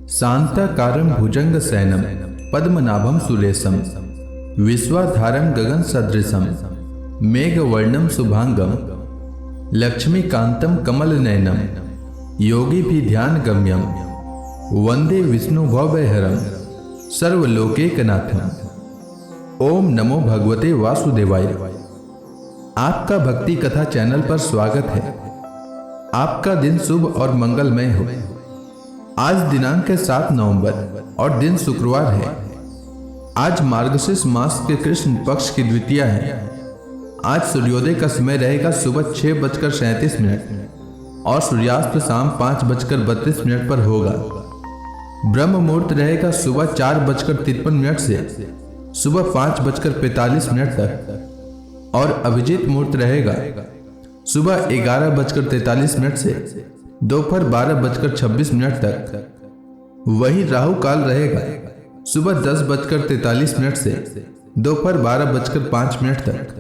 शांताकारं भुजंगशयनं पद्मनाभं सुरेशं विश्वाधारं गगनसदृशं मेघवर्णं शुभांगं लक्ष्मीकान्तं कमलनयनं योगिभिर्ध्यानगम्यं वंदे विष्णुभवभयहरं सर्वलोकैकनाथं। ओम नमो भगवते वासुदेवाय। आपका भक्ति कथा चैनल पर स्वागत है। आपका दिन शुभ और मंगलमय हो। आज दिनांक है 7 नवंबर और दिन शुक्रवार है। आज मार्गशीर्ष मास के कृष्ण पक्ष की द्वितीया है। आज सूर्योदय का समय रहेगा सुबह 6:37 और सूर्यास्त शाम 5:32 पर होगा। ब्रह्म मुहूर्त रहेगा सुबह 4:53 से सुबह 5:45 तक और अभिजीत मुहूर्त रहेगा सुबह 11:43 से दोपहर 12:26 तक। वही राहु काल रहेगा सुबह 10:43 से दोपहर 12:05 तक।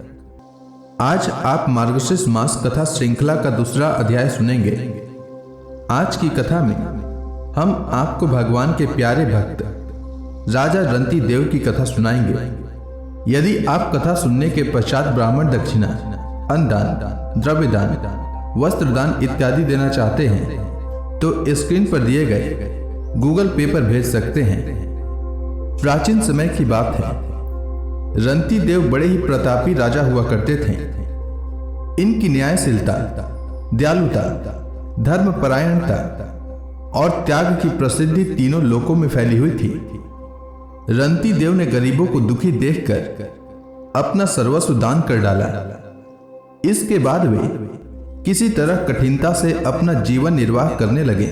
आज आप मार्गशीर्ष मास कथा श्रृंखला का दूसरा अध्याय सुनेंगे। आज की कथा में हम आपको भगवान के प्यारे भक्त राजा रंती देव की कथा सुनाएंगे। यदि आप कथा सुनने के पश्चात ब्राह्मण दक्षिणा, अन्नदान, द्रव्यदान, वस्त्रदान इत्यादि देना चाहते हैं तो स्क्रीन पर दिए गए गूगल पे पर भेज सकते हैं। प्राचीन समय की बात है। रंती देव बड़े ही प्रतापी राजा हुआ करते थे। इनकी न्यायशीलता, दयालुता, धर्मपरायणता और त्याग की प्रसिद्धि तीनों लोकों में फैली हुई थी। रंती देव ने गरीबों को दुखी देखकर अपना सर्वस्व दान कर डाला। इसके बाद वे किसी तरह कठिनता से अपना जीवन निर्वाह करने लगे,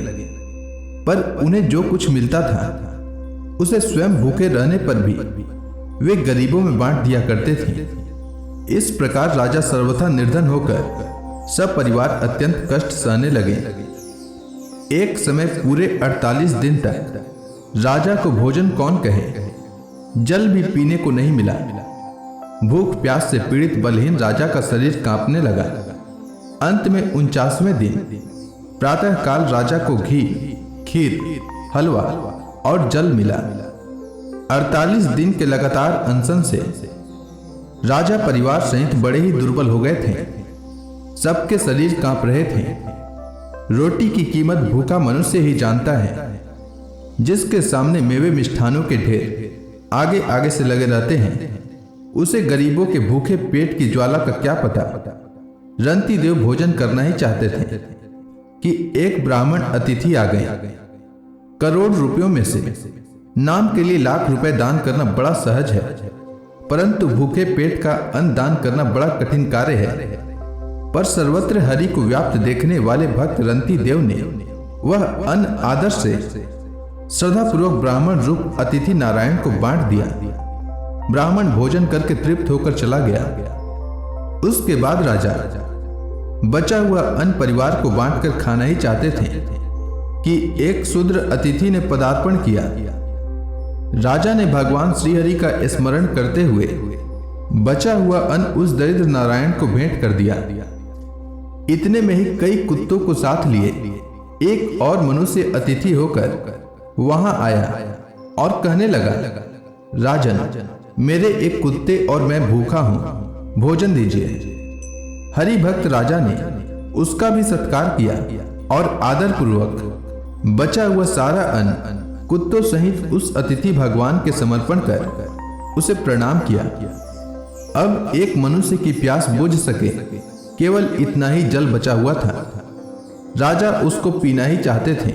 पर उन्हें जो कुछ मिलता था उसे स्वयं भूखे रहने पर भी वे गरीबों में बांट दिया करते थे। इस प्रकार राजा सर्वथा निर्धन होकर सब परिवार अत्यंत कष्ट सहने लगे। एक समय पूरे 48 दिन तक राजा को भोजन कौन कहे, जल भी पीने को नहीं मिला। भूख प्यास से पीड़ित बलहीन राजा का शरीर कांपने लगा। अंत में 49वें दिन प्रातः काल राजा को घी, खीर, हलवा और जल मिला। 48 दिन के लगातार अनशन से राजा परिवार सहित बड़े ही दुर्बल हो गए थे। सबके शरीर कांप रहे थे। रोटी की कीमत भूखा मनुष्य ही जानता है। जिसके सामने मेवे मिष्ठानों के ढेर आगे आगे से लगे रहते हैं, उसे गरीबों के भूखे पेट की ज्वाला का क्या पता। रंती देव भोजन करना ही चाहते थे कि एक ब्राह्मण अतिथि आ गए। करोड़ रुपयों में से नाम के लिए लाख रुपए दान करना बड़ा सहज है, परंतु भूखे पेट का अन्न दान करना बड़ा कठिन कार्य है। पर सर्वत्र हरि को व्याप्त देखने वाले भक्त रंती देव ने वह अन्न आदर से श्रद्धापूर्वक ब्राह्मण रूप अतिथि नारायण को बांट दिया। ब्राह्मण भोजन करके तृप्त होकर चला गया। उसके बाद राजा बचा हुआ अन्न परिवार को बांटकर खाना ही चाहते थे कि एक शूद्र अतिथि ने पदार्पण किया। राजा ने भगवान श्रीहरि का स्मरण करते हुए बचा हुआ अन्न उस दरिद्र नारायण को भेंट कर दिया। इतने में ही कई कुत्तों को साथ लिए एक और मनुष्य अतिथि होकर वहां आया और कहने लगा, राजन, मेरे एक कुत्ते और मैं भूखा हूं, भोजन दीजिए। हरि भक्त राजा ने उसका भी सत्कार किया और आदर पूर्वक बचा हुआ सारा अन्न कुत्तों सहित उस अतिथि भगवान के समर्पण कर उसे प्रणाम किया। अब एक मनुष्य की प्यास बुझ सके, केवल इतना ही जल बचा हुआ था। राजा उसको पीना ही चाहते थे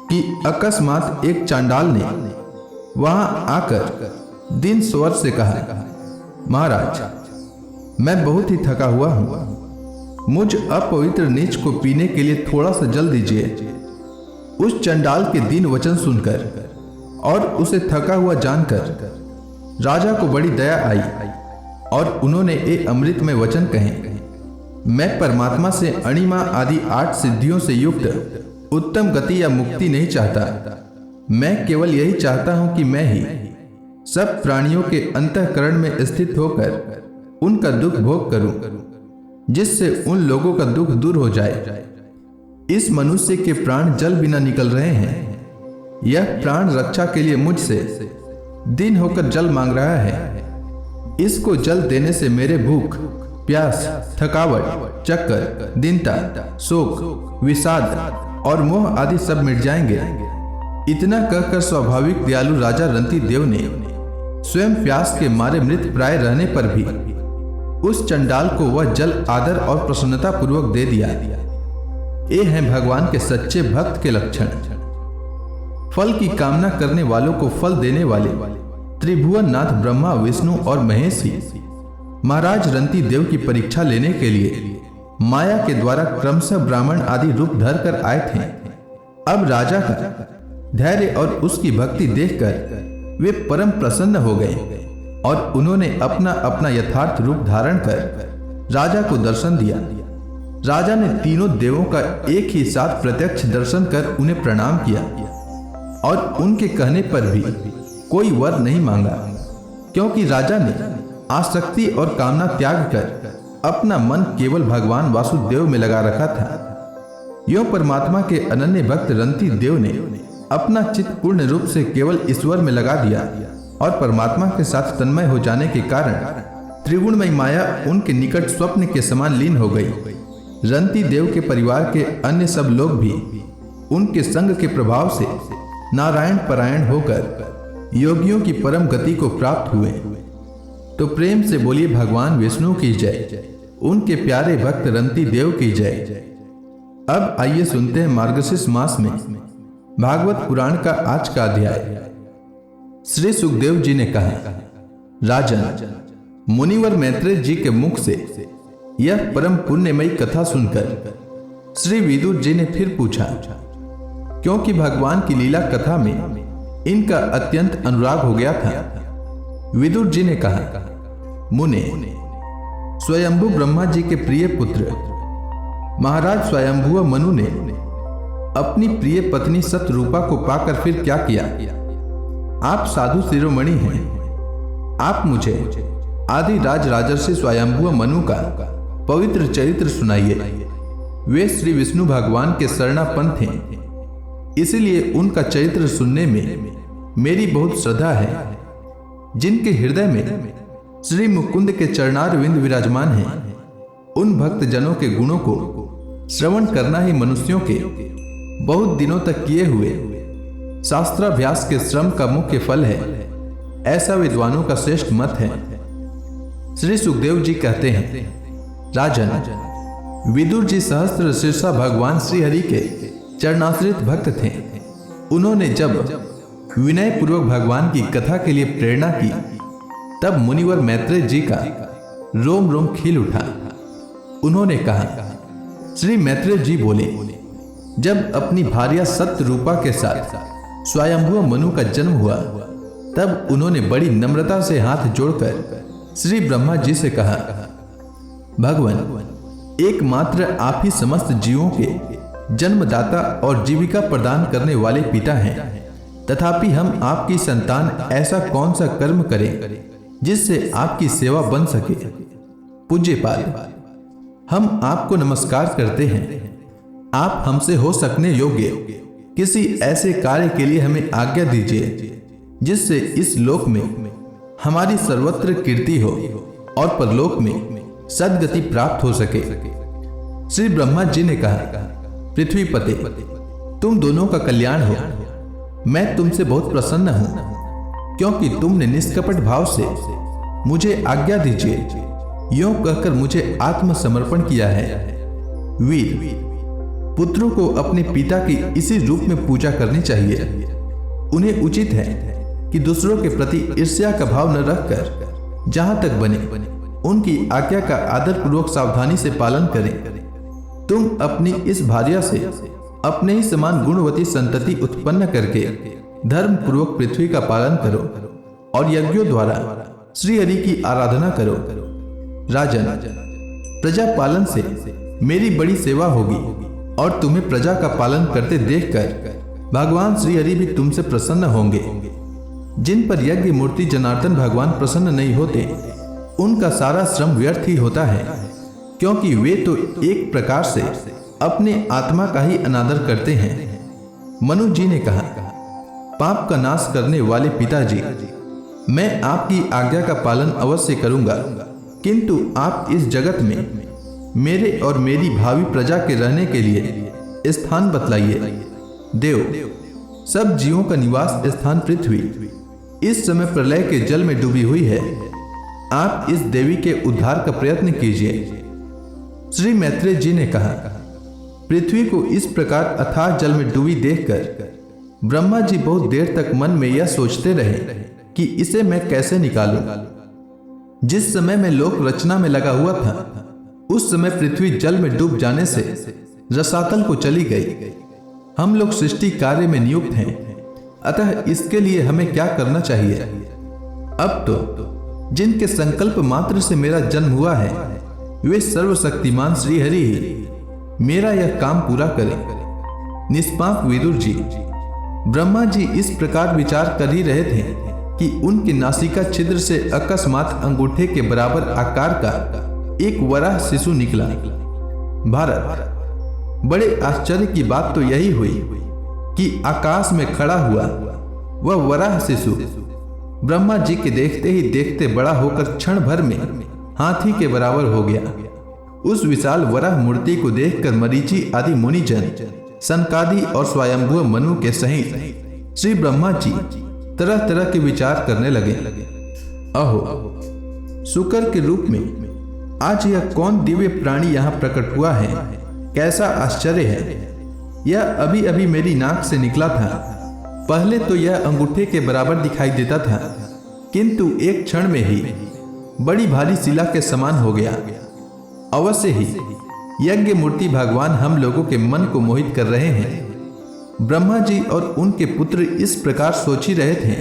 कि अकस्मात एक चांडाल ने वहां आकर दीन स्वर से कहा, महाराज, मैं बहुत ही थका हुआ हूं, मुझ अपवित्र नीच को पीने के लिए थोड़ा सा जल दीजिए। उस चंडाल के दीन वचन सुनकर और उसे थका हुआ जानकर राजा को बड़ी दया आई और उन्होंने एक अमृत में वचन कहे, मैं परमात्मा से अणिमा आदि 8 सिद्धियों से युक्त उत्तम गति या मुक्ति नहीं चाहता। मैं केवल यही चाहता हूं कि मैं ही सब प्राणियों के अंतःकरण में स्थित होकर उनका दुख भोग करूं, जिससे उन लोगों का दुख दूर हो जाए। इस मनुष्य के प्राण जल बिना निकल रहे हैं। यह प्राण रक्षा के लिए मुझसे दिन होकर जल मांग रहा है। इसको जल देने से मेरे भूख, प्यास, थकावट, चक्कर, दीनता, शोक, विषाद और मोह आदि सब मिट जाएंगे। इतना कहकर स्वाभाविक दयालु राजा रंती देव ने स्वयं प्यास के मारे मृत प्राय रहने पर भी उस चंडाल को वह जल आदर और प्रसन्नता पूर्वक दे दिया। ये हैं भगवान के सच्चे भक्त के लक्षण। फल की कामना करने वालों को फल देने वाले त्रिभुवन नाथ ब्रह्मा, विष्णु और महेश ही महाराज रंती देव की परीक्षा लेने के लिए माया के द्वारा क्रमशः ब्राह्मण आदि रूप धर कर आए थे। अब राजा का धैर्य और उसकी भक्ति देखकर वे परम प्रसन्न हो गए और उन्होंने अपना अपना यथार्थ रूप धारण कर राजा को दर्शन दिया। राजा ने तीनों देवों का एक ही साथ प्रत्यक्ष दर्शन कर उन्हें प्रणाम किया और उनके कहने पर भी कोई वर नहीं मांगा, क्योंकि राजा ने आसक्ति और कामना त्याग कर अपना मन केवल भगवान वासुदेव में लगा रखा था। यों परमात्मा के अनन्य भक्त रंती देव ने अपना चित्त पूर्ण रूप से केवल ईश्वर में लगा दिया और परमात्मा के साथ तन्मय हो जाने के कारण त्रिगुणमयी माया उनके निकट स्वप्न के समान लीन हो गई। रंती देव के परिवार के अन्य सब लोग भी उनके संग के प्रभाव से नारायण परायण होकर योगियों की परम गति को प्राप्त हुए। तो प्रेम से बोलिए भगवान विष्णु की जय, उनके प्यारे भक्त रंती देव की जय। अब आइए सुनते हैं मार्गशीर्ष मास में भागवत पुराण का आज का अध्याय। श्री सुखदेव जी ने कहा, राजन, मुनिवर मैत्रेय जी के मुख से यह परम पुण्यमयी कथा सुनकर श्री विदुर जी ने फिर पूछा, क्योंकि भगवान की लीला कथा में इनका अत्यंत अनुराग हो गया था। विदुर जी ने कहा, मुने, स्वयंभू ब्रह्मा जी के प्रिय पुत्र महाराज स्वयंभू मनु ने अपनी प्रिय पत्नी सतरूपा को पाकर फिर क्या किया? आप साधु शिरोमणि हैं। आप मुझे आदि राज राजर्षि स्वयंभू मनु का पवित्र चरित्र सुनाइए। वे श्री विष्णु भगवान के शरणापन्न थे, इसलिए उनका चरित्र सुनने में मेरी बहुत श्रद्धा है। जिनके हृदय में श्री मुकुंद के चरणारविंद विराजमान हैं, उन भक्त जनों के गुणों को श्रवण करना ही मनुष्यों के बहुत दिनों तक किए हुए शास्त्राभ्यास के श्रम का मुख्य फल है, ऐसा विद्वानों का श्रेष्ठ मत है। श्री सुखदेव जी कहते हैं, राजन, विदुर जी सहस्त्र शीर्षा भगवान श्री हरि के चरणाश्रित भक्त थे। उन्होंने जब विनय पूर्वक भगवान की कथा के लिए प्रेरणा की, तब मुनिवर मैत्रेय जी का रोम रोम खिल उठा। उन्होंने कहा, श्री मैत्रेय जी बोले, जब अपनी भार्या सतरूपा के साथ स्वयंभू मनु का जन्म हुआ, तब उन्होंने बड़ी नम्रता से हाथ जोड़कर श्री ब्रह्मा जी से कहा, भगवान, एकमात्र आप ही समस्त जीवों के जन्मदाता और जीविका प्रदान करने वाले पिता हैं। तथापि हम आपकी संतान ऐसा कौन सा कर्म करें जिससे आपकी सेवा बन सके? पूज्यपाद, हम आपको नमस्कार करते हैं। आप हमसे हो सकने योग्य किसी ऐसे कार्य के लिए हमें आज्ञा दीजिए जिससे इस लोक में हमारी सर्वत्र कीर्ति हो और परलोक में सद्गति प्राप्त हो सके। श्री ब्रह्मा जी ने कहा, पृथ्वीपते, तुम दोनों का कल्याण हो। मैं तुमसे बहुत प्रसन्न हूं, क्योंकि तुमने निष्कपट भाव से मुझे आज्ञा दीजिए यों कहकर मुझे आत्मसमर्पण किया है। वीर, पुत्रों को अपने पिता की इसी रूप में पूजा करनी चाहिए। उन्हें उचित है कि दूसरों के प्रति ईर्ष्या का भाव न रखकर जहां तक बने उनकी आज्ञा का आदर पूर्वक सावधानी से पालन करें। तुम अपनी इस भार्या से अपने ही समान गुणवती संतति उत्पन्न करके धर्म पूर्वक पृथ्वी का पालन करो और यज्ञों द्वारा श्री हरि की आराधना करो। राजन, प्रजा पालन से मेरी बड़ी सेवा होगी और तुम्हें प्रजा का पालन करते देखकर भगवान श्री हरि भी तुमसे प्रसन्न होंगे। जिन पर यज्ञ मूर्ति जनार्दन भगवान प्रसन्न नहीं होते, उनका सारा श्रम व्यर्थ ही होता है, क्योंकि वे तो एक प्रकार से अपने आत्मा का ही अनादर करते हैं। मनु जी ने कहा, पाप का नाश करने वाले पिताजी, मैं आपकी आज्ञा का पालन अवश्य करूंगा, किंतु आप इस जगत में मेरे और मेरी भावी प्रजा के रहने के लिए स्थान बतलाइए। देव, सब जीवों का निवास स्थान पृथ्वी इस समय प्रलय के जल में डूबी हुई है। आप इस देवी के उद्धार का प्रयत्न कीजिए। श्री मैत्रेय जी ने कहा। पृथ्वी को इस प्रकार अथाह जल में डूबी देखकर ब्रह्मा जी बहुत देर तक मन में यह सोचते रहे कि इसे मैं कैसे निकालूं। जिस समय मैं लोक रचना में लगा हुआ था, उस समय पृथ्वी जल में डूब जाने से रसातल को चली गई। हम लोग सृष्टि कार्य में नियुक्त हैं, अतः इसके लिए हमें क्या करना चाहिए? अब तो जिनके संकल्प मात्र से मेरा जन्म हुआ है, वे सर्वशक्तिमान श्री हरि ही मेरा यह काम पूरा करें। निष्पाप विदुर जी, ब्रह्मा जी इस प्रकार विचार कर ही रहे थे कि उनके नासिका छिद्र से अकस्मात अंगूठे के बराबर आकार का एक वराह शिशु निकला। भारत, बड़े आश्चर्य की बात तो यही हुई कि आकाश में खड़ा हुआ वह वराह शिशु ब्रह्मा जी के देखते ही देखते बड़ा होकर क्षण भर में हाथी के बराबर हो गया। उस विशाल वराह मूर्ति को देखकर मरीचि आदि मुनिजन, सनकादि और स्वयंभुव मनु के सहित श्री ब्रह्मा जी तरह तरह के विचार करने लगे। अहो, शुकर के रूप में आज यह कौन दिव्य प्राणी यहाँ प्रकट हुआ है? कैसा आश्चर्य है! यह अभी अभी मेरी नाक से निकला था। पहले तो यह अंगूठे के बराबर दिखाई देता था, किंतु एक क्षण में ही बड़ी भारी शिला के समान हो गया। अवश्य ही यज्ञ मूर्ति भगवान हम लोगों के मन को मोहित कर रहे हैं। ब्रह्मा जी और उनके पुत्र इस प्रकार सोच ही रहे थे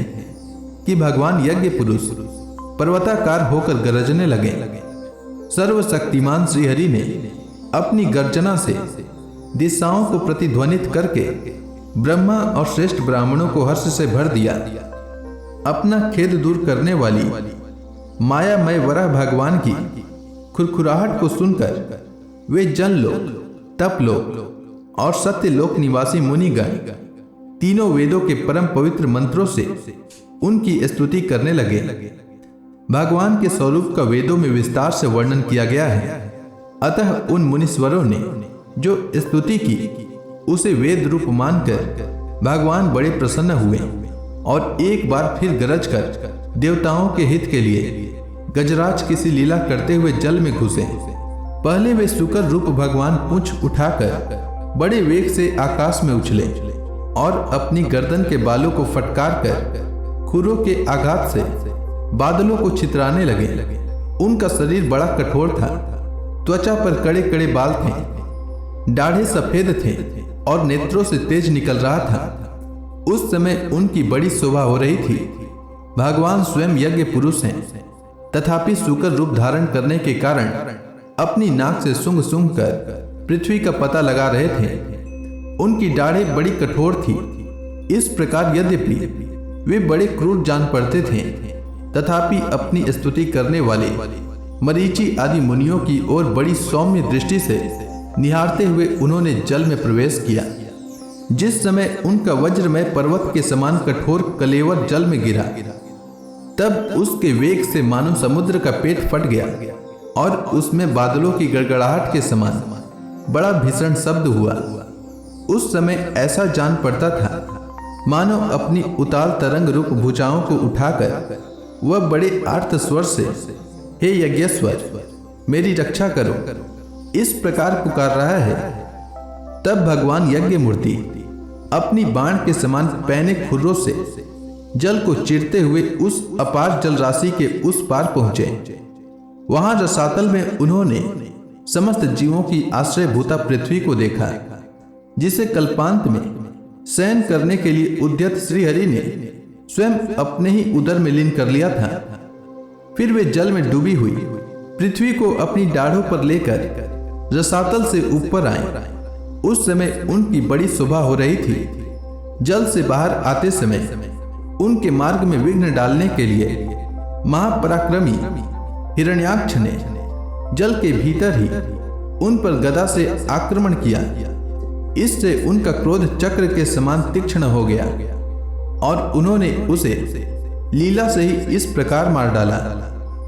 कि भगवान यज्ञ पुरुष पर्वताकार होकर गरजने लगे। सर्वशक्तिमान श्रीहरि ने अपनी गर्जना से दिशाओं को प्रतिध्वनित करके ब्रह्मा और श्रेष्ठ ब्राह्मणों को हर्ष से भर दिया। अपना खेद दूर करने वाली मायामय वराह भगवान की खुरखुराहट को सुनकर वे जनलोक, तपलोक और सत्यलोक निवासी मुनिगण तीनों वेदों के परम पवित्र मंत्रों से उनकी स्तुति करने लगे। भगवान के स्वरूप का वेदों में विस्तार से वर्णन किया गया है, अतः उन मुनीश्वरों ने जो स्तुति की उसे वेद रूप मानकर भगवान बड़े प्रसन्न हुए और एक बार फिर गरज कर देवताओं के हित के लिए गजराज किसी लीला करते हुए जल में घुसे। पहले वे शुकर रूप भगवान पूंछ उठाकर बड़े वेग से आकाश में उछले और अपनी गर्दन के बालों को फटकार कर खुरों के आघात से बादलों को छितराने लगे। उनका शरीर बड़ा कठोर था, त्वचा पर कड़े कड़े बाल थे, दाढ़े सफेद थे और नेत्रों से तेज निकल रहा था। उस समय उनकी बड़ी शोभा हो रही थी। भगवान स्वयं यज्ञ पुरुष हैं, तथापि शुकर रूप धारण करने के कारण अपनी नाक से सूंघ सूंघ कर पृथ्वी का पता लगा रहे थे। उनकी दाढ़ें बड़ी कठोर थी। इस प्रकार यद्यपि वे बड़े क्रूर जान पड़ते थे, तथापि अपनी स्तुति करने वाले मरीचि आदि मुनियों की ओर बड़ी सौम्य दृष्टि से निहारते हुए उन्होंने जल में प्रवेश किया। जिस समय उनका वज्रमय पर्वत के समान कठोर कलेवर जल में गिरा, तब उसके वेग से मानो समुद्र का पेट फट गया और उसमें बादलों की गड़गड़ाहट के समान बड़ा भीषण शब्द हुआ। उस समय ऐसा जान पड़ता था मानो अपनी उताल तरंग रूप भुजाओं को उठाकर वह बड़े आर्त स्वर से, हे यज्ञेश्वर, मेरी रक्षा करो, इस प्रकार पुकार रहा है। तब भगवान यज्ञ मूर्ति अपनी बाण के समान पैने खुरों से जल को चीरते हुए उस अपार जल राशि के उस पार पहुंचे। वहां रसातल में उन्होंने समस्त जीवों की आश्रयभूता पृथ्वी को देखा, जिसे कल्पांत में शयन करने के लिए उद्यत श्रीहरि ने स्वयं अपने ही उदर में लीन कर लिया था। फिर वे जल में डूबी हुई पृथ्वी को अपनी दाढ़ों पर लेकर रसातल से ऊपर आए। उस समय उनकी बड़ी शोभा हो रही थी। जल से बाहर आते समय उनके मार्ग में विघ्न डालने के लिए महापराक्रमी हिरण्याक्ष ने जल के भीतर ही उन पर गदा से आक्रमण किया। इससे उनका क्रोध चक्र के समान तीक्ष्ण हो गया और उन्होंने उसे लीला से ही इस प्रकार मार डाला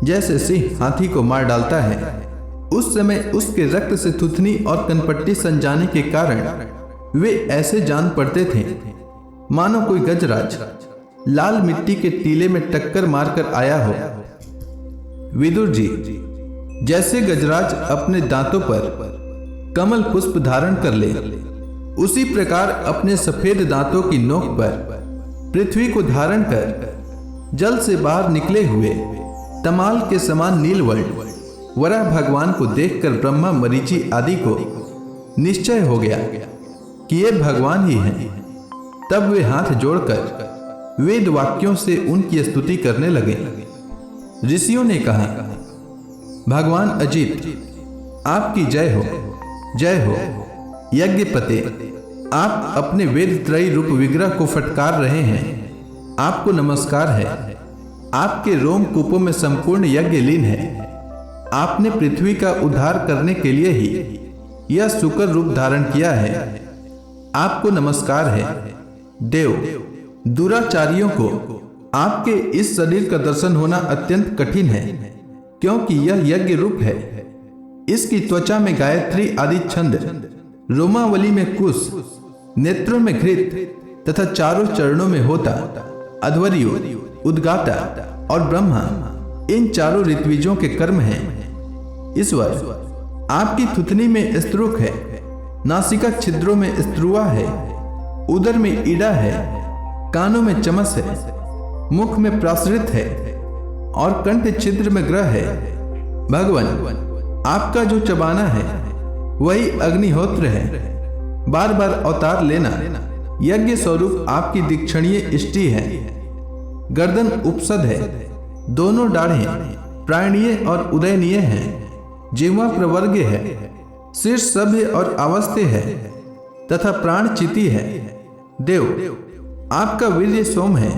जैसे सिंह हाथी को मार डालता है। उस समय उसके रक्त से थुथनी और कनपट्टी सन जाने के कारण वे ऐसे जान पड़ते थे मानो कोई गजराज लाल मिट्टी के टीले में टक्कर मारकर आया हो। विदुर जी, जैसे गजराज अपने दांतों पर कमल पुष्प धारण कर ले, उसी प्रकार अपने सफेद दांतों की नोक पर पृथ्वी को धारण कर जल से बाहर निकले हुए तमाल के समान नीलवर्ण वराह भगवान को देखकर ब्रह्मा मरीचि आदि को निश्चय हो गया कि ये भगवान ही हैं। तब वे हाथ जोड़कर वेद वाक्यों से उनकी स्तुति करने लगे। ऋषियों ने कहा, भगवान अजित, आपकी जय हो, जय हो। यज्ञपते, आप अपने वेद त्रयी रूप विग्रह को फटकार रहे हैं, आपको नमस्कार है। आपके रोम कूपों में संपूर्ण यज्ञ लीन है। आपने पृथ्वी का उद्धार करने के लिए ही यह सुकर रूप धारण किया है, आपको नमस्कार है। देव, दुराचारियों को आपके इस शरीर का दर्शन होना अत्यंत कठिन है, क्योंकि यह यज्ञ रूप है। इसकी त्वचा में गायत्री आदि छंद, रोमावली में कुश, नेत्रों में घृत तथा चारों चरणों में होता, अध्वर्यु, उद्गाता और ब्रह्मा, इन चारों ऋत्विजों के कर्म हैं। ईश्वर, आपकी थुथनी में स्त्रुक है, नासिका छिद्रों में स्त्रुआ है, उदर में ईड़ा है, कानों में चमस है, मुख में प्रासृत है और कंठ छिद्र में ग्रह है। भगवान, आपका जो चबाना है वही अग्निहोत्र है। बार बार अवतार लेना यज्ञ स्वरूप आपकी दीक्षणीय इष्टि है। गर्दन उपसद है, दोनों दाढ़ें प्राणीय और उदयनीय हैं। जिह्वा प्रवर्ग्य है, शीर्ष सभ्य और अवस्थ्य है तथा प्राण चिति है। देव, आपका वीर्य सोम है।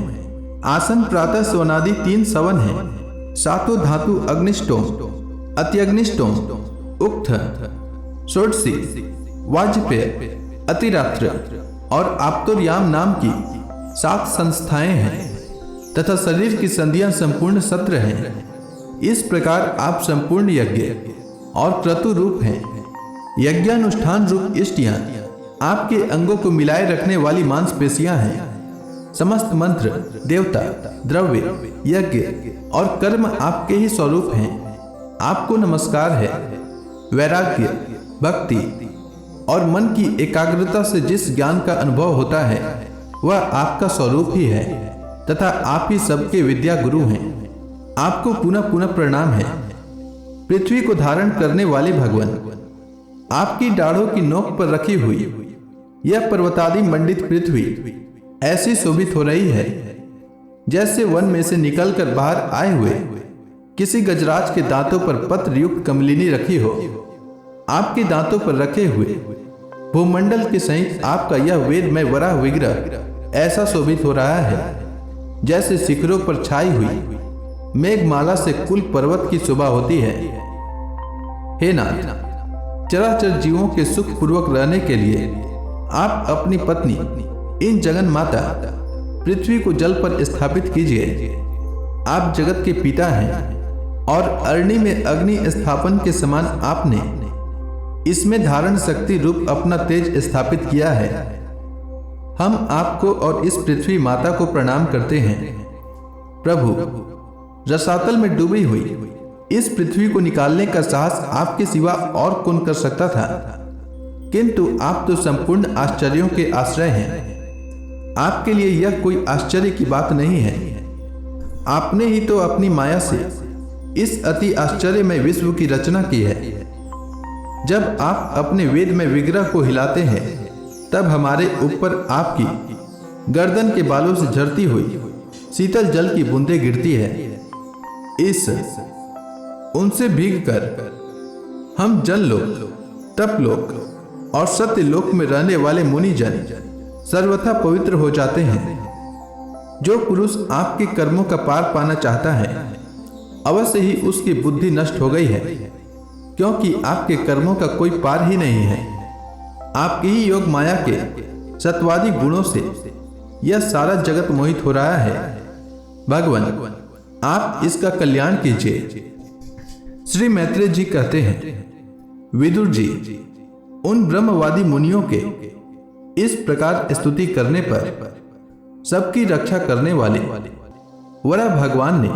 आसन प्रातः सोनादि 3 सवन है। सातों धातु अग्निष्टोम, अत्यग्निष्टोम, उक्त, षोडशी, वाजपेय, अतिरात्र और आप्तोर्याम नाम की 7 संस्थाएं हैं तथा शरीर की संधियां संपूर्ण सत्र हैं। इस प्रकार आप संपूर्ण यज्ञ और क्रतु रूप हैं। यज्ञानुष्ठान रूप इष्टियां आपके अंगों को मिलाए रखने वाली मांसपेशियां हैं। समस्त मंत्र, देवता, द्रव्य, यज्ञ और कर्म आपके ही स्वरूप हैं, आपको नमस्कार है। वैराग्य, भक्ति और मन की एकाग्रता से जिस ज्ञान का अनुभव होता है वह आपका स्वरूप ही है तथा आप ही सबके विद्या गुरु हैं। आपको पुनः पुनः प्रणाम है। पृथ्वी को धारण करने वाले भगवान, आपकी दाढ़ों की नोक पर रखी हुई यह पर्वतादि मंडित पृथ्वी ऐसी शोभित हो रही है जैसे वन में से निकलकर बाहर आए हुए किसी गजराज के दांतों पर पत्र युक्त कमलिनी रखी हो। आपके दांतों पर रखे हुए भूमंडल के सहित आपका यह वेदमय वराह विग्रह ऐसा शोभित हो रहा है जैसे शिखरों पर छाई हुई मेघमाला से कुल पर्वत की शोभा होती है। हे नाथ, चराचर जीवों के सुख पूर्वक रहने के लिए आप अपनी पत्नी इन जगन माता पृथ्वी को जल पर स्थापित कीजिए। आप जगत के पिता हैं और अरणी में अग्नि स्थापन के समान आपने इसमें धारण शक्ति रूप अपना तेज स्थापित किया है। हम आपको और इस पृथ्वी माता को प्रणाम करते हैं। प्रभु, रसातल में डूबी हुई इस पृथ्वी को निकालने का साहस आपके सिवा और कौन कर सकता था? किंतु आप तो संपूर्ण आश्चर्यों के आश्रय हैं। आपके लिए यह कोई आश्चर्य की बात नहीं है। आपने ही तो अपनी माया से इस अति आश्चर्यमय विश्व की रचना की है। जब आप अपने वेद में विग्रह को हिलाते हैं तब हमारे ऊपर आपकी गर्दन के बालों से झरती हुई शीतल जल की बूंदें गिरती है। उनसे भीग कर हम जनलोक, तपलोक और सत्यलोक में रहने वाले मुनिजन सर्वथा पवित्र हो जाते हैं। जो पुरुष आपके कर्मों का पार पाना चाहता है अवश्य ही उसकी बुद्धि नष्ट हो गई है, क्योंकि आपके कर्मों का कोई पार ही नहीं है। आपकी ही योग माया के सत्वादी गुणों से यह सारा जगत मोहित हो रहा है। भगवान, आप इसका कल्याण कीजिए। श्री मैत्रेय जी कहते हैं, विदुर जी, उन ब्रह्मवादी मुनियों के इस प्रकार स्तुति करने पर सबकी रक्षा करने वाले वरा भगवान ने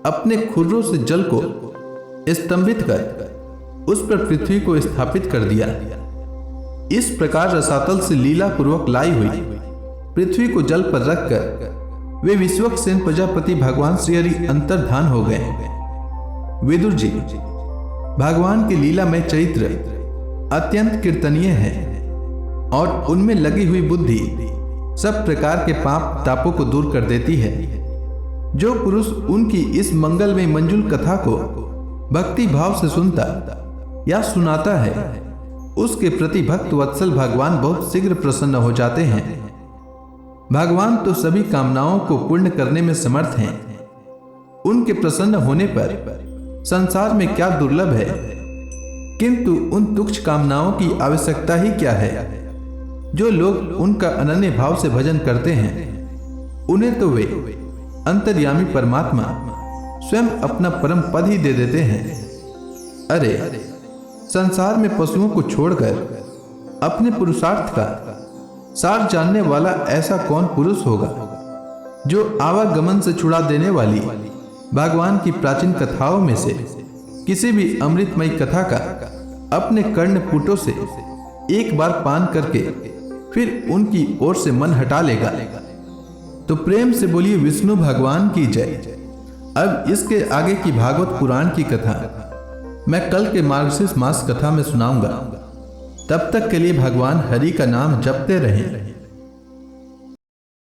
अपने खुरों से जल को स्तंभित कर उस पर पृथ्वी को स्थापित कर दिया। इस प्रकार रसातल से लीला पूर्वक लाई हुई पृथ्वी को जल पर रखकर वे विश्वक्सेन प्रजापति भगवान श्री हरि अंतर्धान हो गए। विदुर जी, भगवान की लीला में चरित्र अत्यंत कीर्तनीय है और उनमें लगी हुई बुद्धि सब प्रकार के पाप तापों को दूर कर देती है। जो पुरुष उनकी इस मंगलमय मंजुल कथा को भक्ति भाव से सुनता या सुनाता है, उसके प्रति भक्त वत्सल भगवान बहुत शीघ्र प्रसन्न हो जाते हैं। भगवान तो सभी कामनाओं को पूर्ण करने में समर्थ हैं। उनके प्रसन्न होने पर संसार में क्या दुर्लभ है, किंतु उन तुच्छ कामनाओं की आवश्यकता ही क्या है। जो लोग उनका अनन्य भाव से भजन करते हैं, उन्हें तो वे अंतर्यामी परमात्मा स्वयं अपना परम पद ही दे देते हैं। अरे, संसार में पशुओं को छोड़कर अपने पुरुषार्थ का सार जानने वाला ऐसा कौन पुरुष होगा जो आवागमन से छुड़ा देने वाली भगवान की प्राचीन कथाओं में से किसी भी अमृतमयी कथा का अपने कर्णपुटों से एक बार पान करके फिर उनकी ओर से मन हटा लेगा। तो प्रेम से बोलिए विष्णु भगवान की जय। अब इसके आगे की भागवत पुराण की कथा मैं कल के मार्गशीर्ष मास कथा में सुनाऊंगा। तब तक के लिए भगवान हरि का नाम जपते रहें।